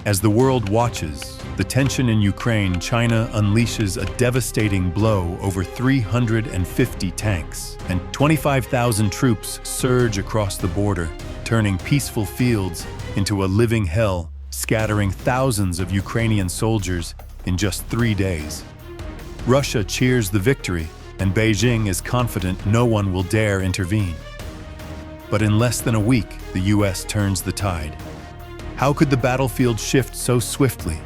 As the world watches, the tension in Ukraine, China unleashes a devastating blow. Over 350 tanks and 25,000 troops surge across the border, turning peaceful fields into a living hell, scattering thousands of Ukrainian soldiers in just 3 days. Russia cheers the victory, and Beijing is confident no one will dare intervene. But in less than a week, the US turns the tide. How could the battlefield shift so swiftly?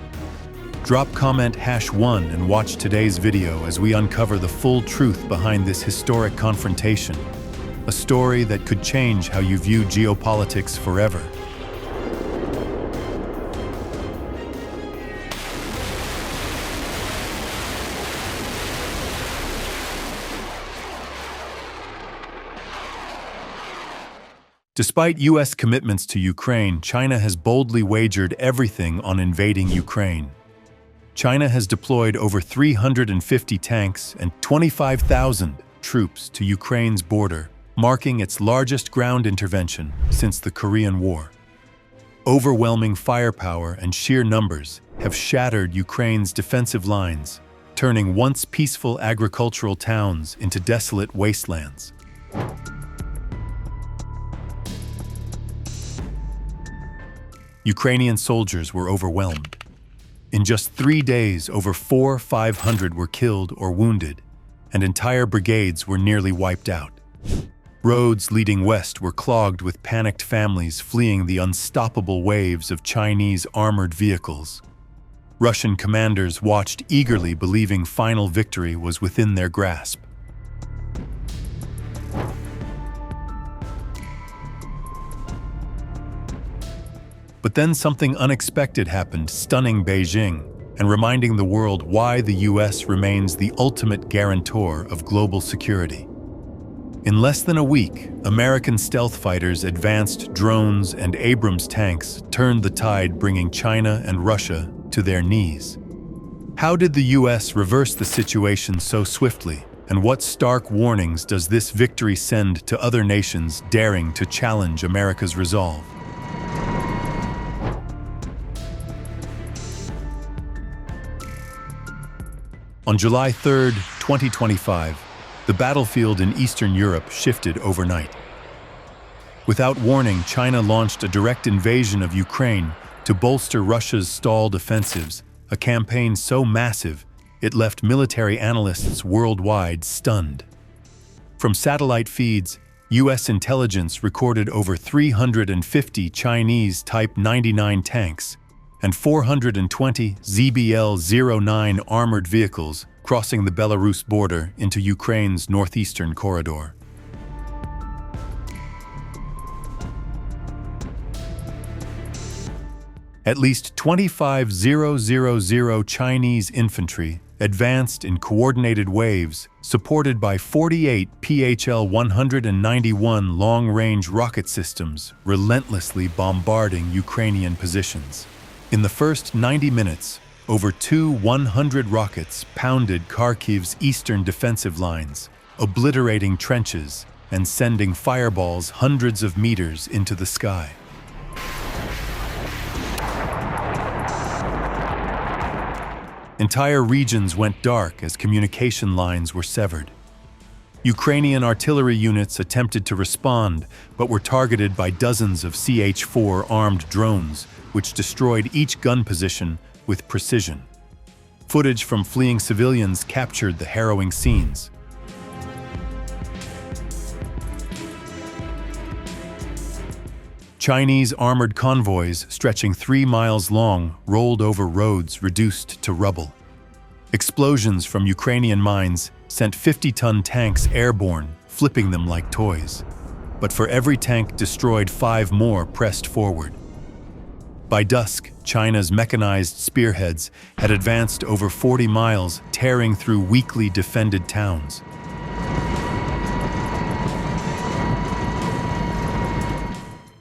Drop comment #1 and watch today's video as we uncover the full truth behind this historic confrontation, a story that could change how you view geopolitics forever. Despite U.S. commitments to Ukraine, China has boldly wagered everything on invading Ukraine. China has deployed over 350 tanks and 25,000 troops to Ukraine's border, marking its largest ground intervention since the Korean War. Overwhelming firepower and sheer numbers have shattered Ukraine's defensive lines, turning once peaceful agricultural towns into desolate wastelands. Ukrainian soldiers were overwhelmed. In just 3 days, over 400-500 were killed or wounded, and entire brigades were nearly wiped out. Roads leading west were clogged with panicked families fleeing the unstoppable waves of Chinese armored vehicles. Russian commanders watched eagerly, believing final victory was within their grasp. But then something unexpected happened, stunning Beijing and reminding the world why the US remains the ultimate guarantor of global security. In less than a week, American stealth fighters, advanced drones, and Abrams tanks turned the tide, bringing China and Russia to their knees. How did the US reverse the situation so swiftly? And what stark warnings does this victory send to other nations daring to challenge America's resolve? On July 3, 2025, the battlefield in Eastern Europe shifted overnight. Without warning, China launched a direct invasion of Ukraine to bolster Russia's stalled offensives, a campaign so massive it left military analysts worldwide stunned. From satellite feeds, U.S. intelligence recorded over 350 Chinese Type 99 tanks and 420 ZBL-09 armored vehicles crossing the Belarus border into Ukraine's northeastern corridor. At least 25,000 Chinese infantry advanced in coordinated waves, supported by 48 PHL-191 long-range rocket systems, relentlessly bombarding Ukrainian positions. In the first 90 minutes, over 100 rockets pounded Kharkiv's eastern defensive lines, obliterating trenches and sending fireballs hundreds of meters into the sky. Entire regions went dark as communication lines were severed. Ukrainian artillery units attempted to respond, but were targeted by dozens of CH-4 armed drones, which destroyed each gun position with precision. Footage from fleeing civilians captured the harrowing scenes. Chinese armored convoys stretching 3 miles long rolled over roads reduced to rubble. Explosions from Ukrainian mines sent 50-ton tanks airborne, flipping them like toys. But for every tank destroyed, 5 more pressed forward. By dusk, China's mechanized spearheads had advanced over 40 miles, tearing through weakly defended towns.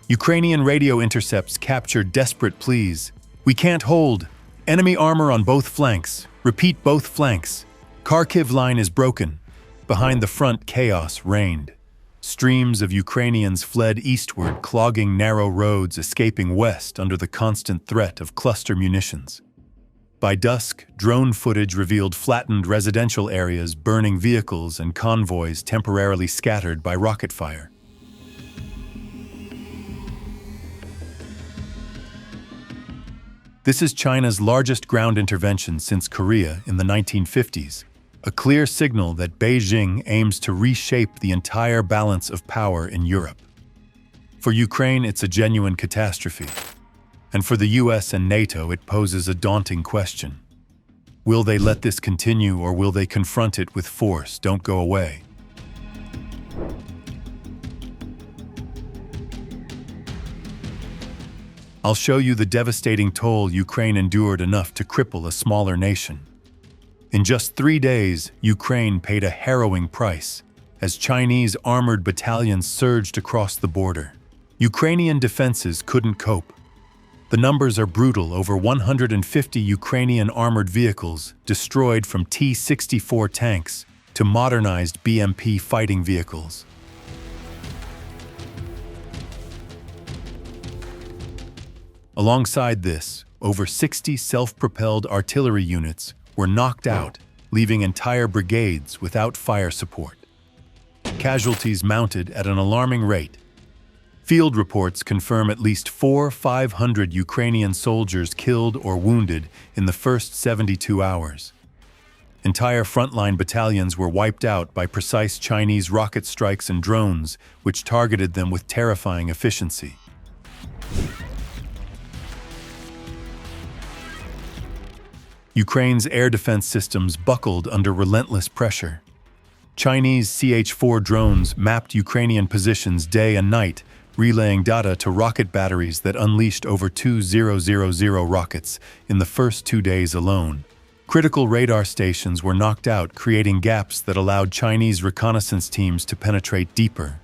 Ukrainian radio intercepts captured desperate pleas. "We can't hold. Enemy armor on both flanks. Repeat, both flanks. Kharkiv line is broken." Behind the front, chaos reigned. Streams of Ukrainians fled eastward, clogging narrow roads, escaping west under the constant threat of cluster munitions. By dusk, drone footage revealed flattened residential areas, burning vehicles, and convoys temporarily scattered by rocket fire. This is China's largest ground intervention since Korea in the 1950s, a clear signal that Beijing aims to reshape the entire balance of power in Europe. For Ukraine, it's a genuine catastrophe. And for the US and NATO, it poses a daunting question. Will they let this continue, or will they confront it with force? Don't go away. I'll show you the devastating toll Ukraine endured enough to cripple a smaller nation. In just 3 days, Ukraine paid a harrowing price as Chinese armored battalions surged across the border. Ukrainian defenses couldn't cope. The numbers are brutal: over 150 Ukrainian armored vehicles destroyed, from T-64 tanks to modernized BMP fighting vehicles. Alongside this, over 60 self-propelled artillery units were knocked out, leaving entire brigades without fire support. Casualties mounted at an alarming rate. Field reports confirm at least 400-500 Ukrainian soldiers killed or wounded in the first 72 hours. Entire frontline battalions were wiped out by precise Chinese rocket strikes and drones, which targeted them with terrifying efficiency. Ukraine's air defense systems buckled under relentless pressure. Chinese CH-4 drones mapped Ukrainian positions day and night, relaying data to rocket batteries that unleashed over 2,000 rockets in the first 2 days alone. Critical radar stations were knocked out, creating gaps that allowed Chinese reconnaissance teams to penetrate deeper.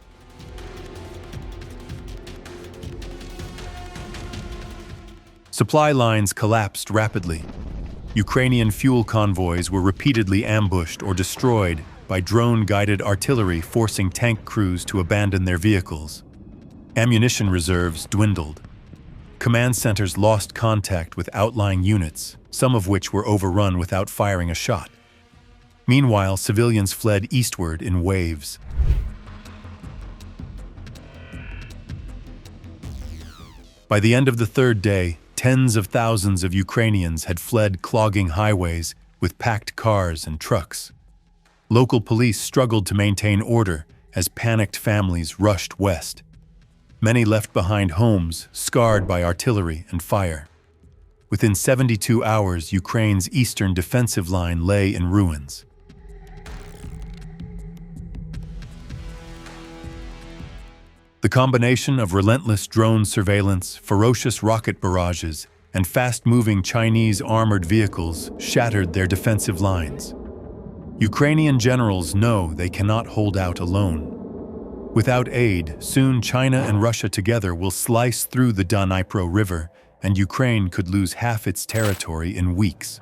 Supply lines collapsed rapidly. Ukrainian fuel convoys were repeatedly ambushed or destroyed by drone-guided artillery, forcing tank crews to abandon their vehicles. Ammunition reserves dwindled. Command centers lost contact with outlying units, some of which were overrun without firing a shot. Meanwhile, civilians fled eastward in waves. By the end of the third day, tens of thousands of Ukrainians had fled, clogging highways with packed cars and trucks. Local police struggled to maintain order as panicked families rushed west. Many left behind homes scarred by artillery and fire. Within 72 hours, Ukraine's eastern defensive line lay in ruins. The combination of relentless drone surveillance, ferocious rocket barrages, and fast-moving Chinese armored vehicles shattered their defensive lines. Ukrainian generals know they cannot hold out alone. Without aid, soon China and Russia together will slice through the Dnipro River, and Ukraine could lose half its territory in weeks.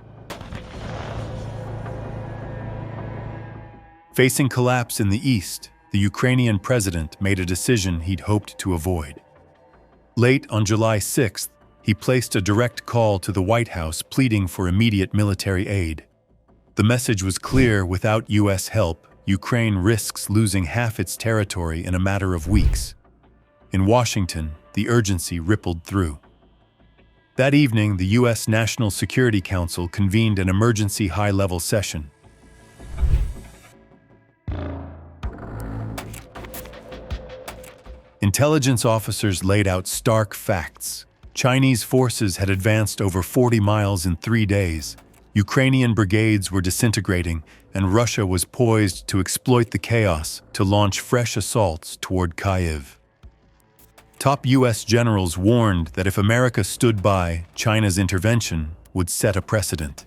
Facing collapse in the east, the Ukrainian president made a decision he'd hoped to avoid. Late on July 6th, he placed a direct call to the White House pleading for immediate military aid. The message was clear: without U.S. help, Ukraine risks losing half its territory in a matter of weeks. In Washington, the urgency rippled through. That evening, the U.S. National Security Council convened an emergency high-level session. Intelligence officers laid out stark facts. Chinese forces had advanced over 40 miles in 3 days. Ukrainian brigades were disintegrating, and Russia was poised to exploit the chaos to launch fresh assaults toward Kyiv. Top U.S. generals warned that if America stood by, China's intervention would set a precedent.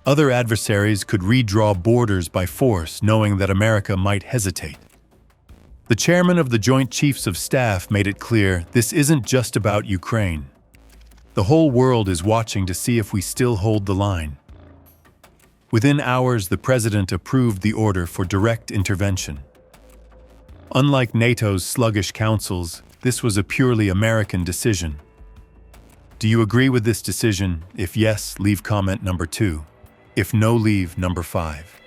Other adversaries could redraw borders by force, knowing that America might hesitate. The chairman of the Joint Chiefs of Staff made it clear this isn't just about Ukraine. The whole world is watching to see if we still hold the line. Within hours, the president approved the order for direct intervention. Unlike NATO's sluggish councils, this was a purely American decision. Do you agree with this decision? If yes, leave comment number 2. If no, leave number 5.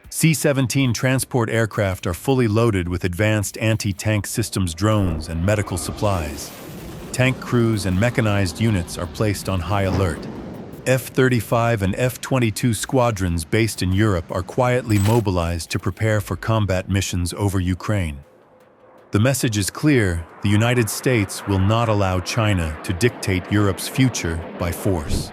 C-17 transport aircraft are fully loaded with advanced anti-tank systems, drones, and medical supplies. Tank crews and mechanized units are placed on high alert. F-35 and F-22 squadrons based in Europe are quietly mobilized to prepare for combat missions over Ukraine. The message is clear: the United States will not allow China to dictate Europe's future by force.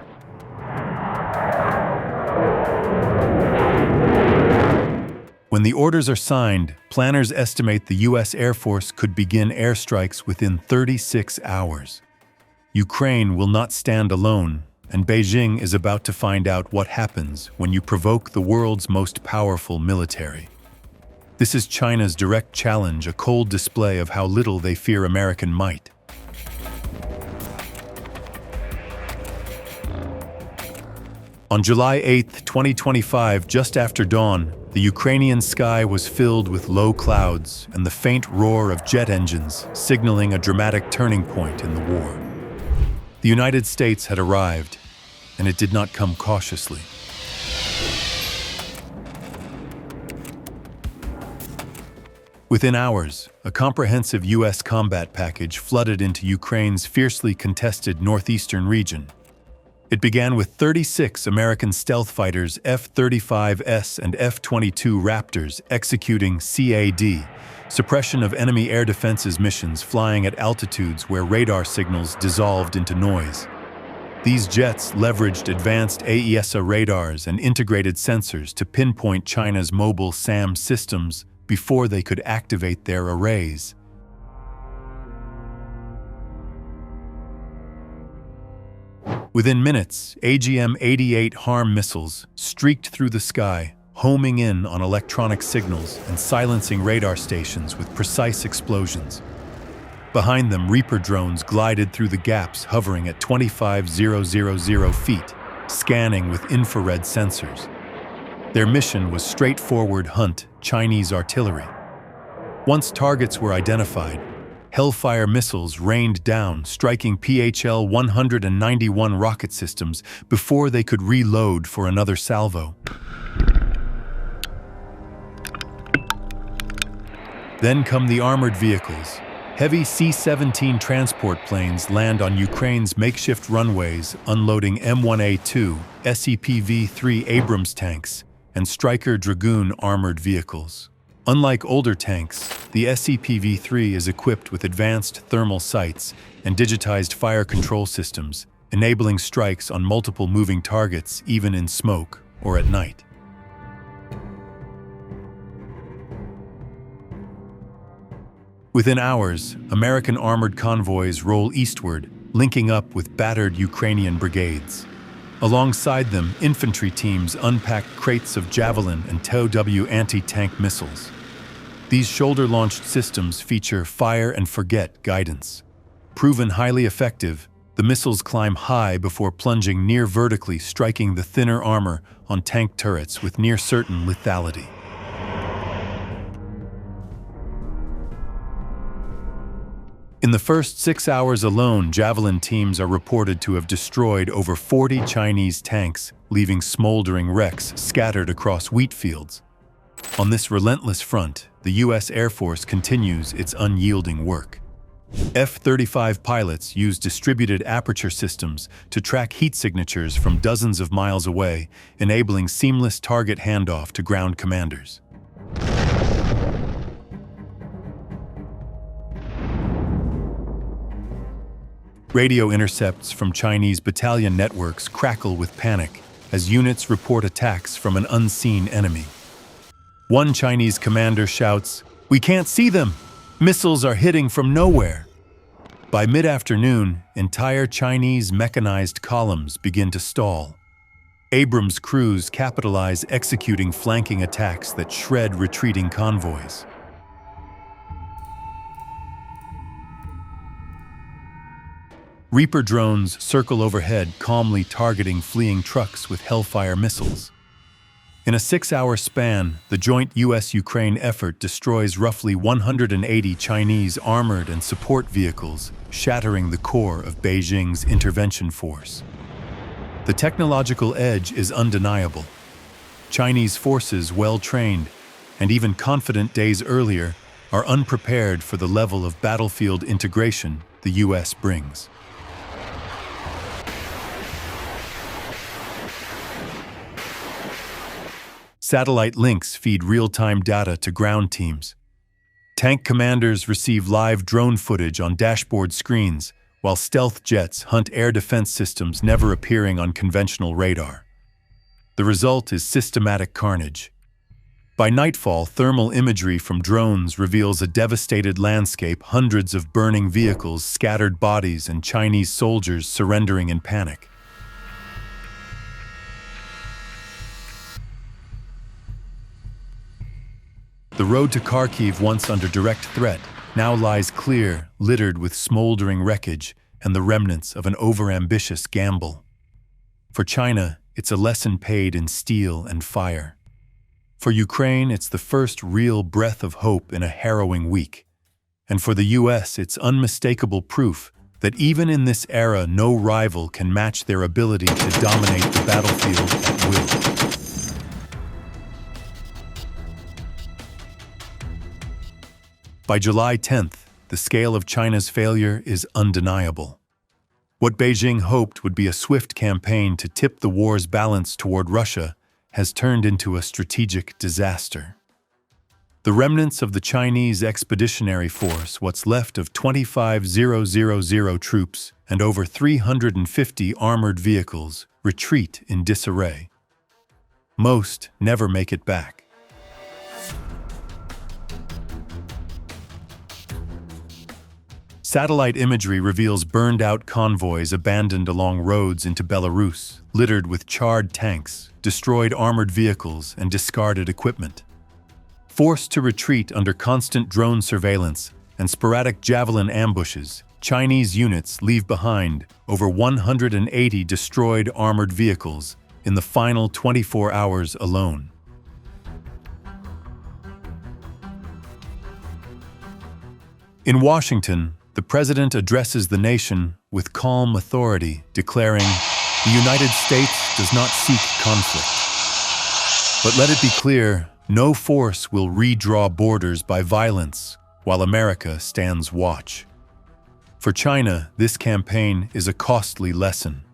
When the orders are signed, planners estimate the U.S. Air Force could begin airstrikes within 36 hours. Ukraine will not stand alone, and Beijing is about to find out what happens when you provoke the world's most powerful military. This is China's direct challenge, a cold display of how little they fear American might. On July 8, 2025, just after dawn, the Ukrainian sky was filled with low clouds and the faint roar of jet engines, signaling a dramatic turning point in the war. The United States had arrived, and it did not come cautiously. Within hours, a comprehensive U.S. combat package flooded into Ukraine's fiercely contested northeastern region. It began with 36 American stealth fighters, F-35S and F-22 Raptors, executing CAD, suppression of enemy air defenses missions, flying at altitudes where radar signals dissolved into noise. These jets leveraged advanced AESA radars and integrated sensors to pinpoint China's mobile SAM systems before they could activate their arrays. Within minutes, AGM-88 HARM missiles streaked through the sky, homing in on electronic signals and silencing radar stations with precise explosions. Behind them, Reaper drones glided through the gaps, hovering at 25,000 feet, scanning with infrared sensors. Their mission was straightforward: hunt Chinese artillery. Once targets were identified, Hellfire missiles rained down, striking PHL-191 rocket systems before they could reload for another salvo. Then come the armored vehicles. Heavy C-17 transport planes land on Ukraine's makeshift runways, unloading M1A2, SEPV-3 Abrams tanks, and Stryker Dragoon armored vehicles. Unlike older tanks, the SEPV-3 is equipped with advanced thermal sights and digitized fire control systems, enabling strikes on multiple moving targets even in smoke or at night. Within hours, American armored convoys roll eastward, linking up with battered Ukrainian brigades. Alongside them, infantry teams unpack crates of Javelin and TOW anti-tank missiles. These shoulder-launched systems feature fire-and-forget guidance. Proven highly effective, the missiles climb high before plunging near vertically, striking the thinner armor on tank turrets with near-certain lethality. In the first 6 hours alone, Javelin teams are reported to have destroyed over 40 Chinese tanks, leaving smoldering wrecks scattered across wheat fields. On this relentless front, the U.S. Air Force continues its unyielding work. F-35 pilots use distributed aperture systems to track heat signatures from dozens of miles away, enabling seamless target handoff to ground commanders. Radio intercepts from Chinese battalion networks crackle with panic as units report attacks from an unseen enemy. One Chinese commander shouts, "We can't see them! Missiles are hitting from nowhere!" By mid-afternoon, entire Chinese mechanized columns begin to stall. Abrams crews capitalize, executing flanking attacks that shred retreating convoys. Reaper drones circle overhead, calmly targeting fleeing trucks with Hellfire missiles. In a 6-hour span, the joint US-Ukraine effort destroys roughly 180 Chinese armored and support vehicles, shattering the core of Beijing's intervention force. The technological edge is undeniable. Chinese forces, well-trained and even confident days earlier, are unprepared for the level of battlefield integration the US brings. Satellite links feed real-time data to ground teams. Tank commanders receive live drone footage on dashboard screens, while stealth jets hunt air defense systems never appearing on conventional radar. The result is systematic carnage. By nightfall, thermal imagery from drones reveals a devastated landscape, hundreds of burning vehicles, scattered bodies, and Chinese soldiers surrendering in panic. The road to Kharkiv, once under direct threat, now lies clear, littered with smoldering wreckage and the remnants of an overambitious gamble. For China, it's a lesson paid in steel and fire. For Ukraine, it's the first real breath of hope in a harrowing week. And for the US, it's unmistakable proof that even in this era, no rival can match their ability to dominate the battlefield at will. By July 10th, the scale of China's failure is undeniable. What Beijing hoped would be a swift campaign to tip the war's balance toward Russia has turned into a strategic disaster. The remnants of the Chinese Expeditionary Force, what's left of 25,000 troops and over 350 armored vehicles, retreat in disarray. Most never make it back. Satellite imagery reveals burned-out convoys abandoned along roads into Belarus, littered with charred tanks, destroyed armored vehicles, and discarded equipment. Forced to retreat under constant drone surveillance and sporadic javelin ambushes, Chinese units leave behind over 180 destroyed armored vehicles in the final 24 hours alone. In Washington, the president addresses the nation with calm authority, declaring, "The United States does not seek conflict. But let it be clear, no force will redraw borders by violence while America stands watch." For China, this campaign is a costly lesson.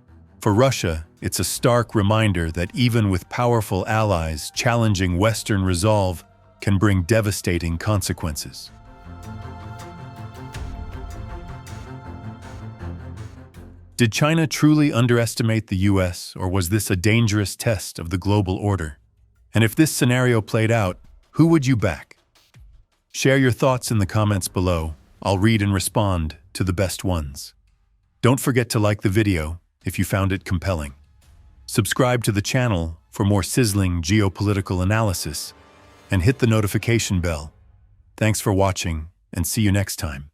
For Russia, it's a stark reminder that even with powerful allies, challenging Western resolve can bring devastating consequences. Did China truly underestimate the US, or was this a dangerous test of the global order? And if this scenario played out, who would you back? Share your thoughts in the comments below. I'll read and respond to the best ones. Don't forget to like the video if you found it compelling. Subscribe to the channel for more sizzling geopolitical analysis, and hit the notification bell. Thanks for watching, and see you next time.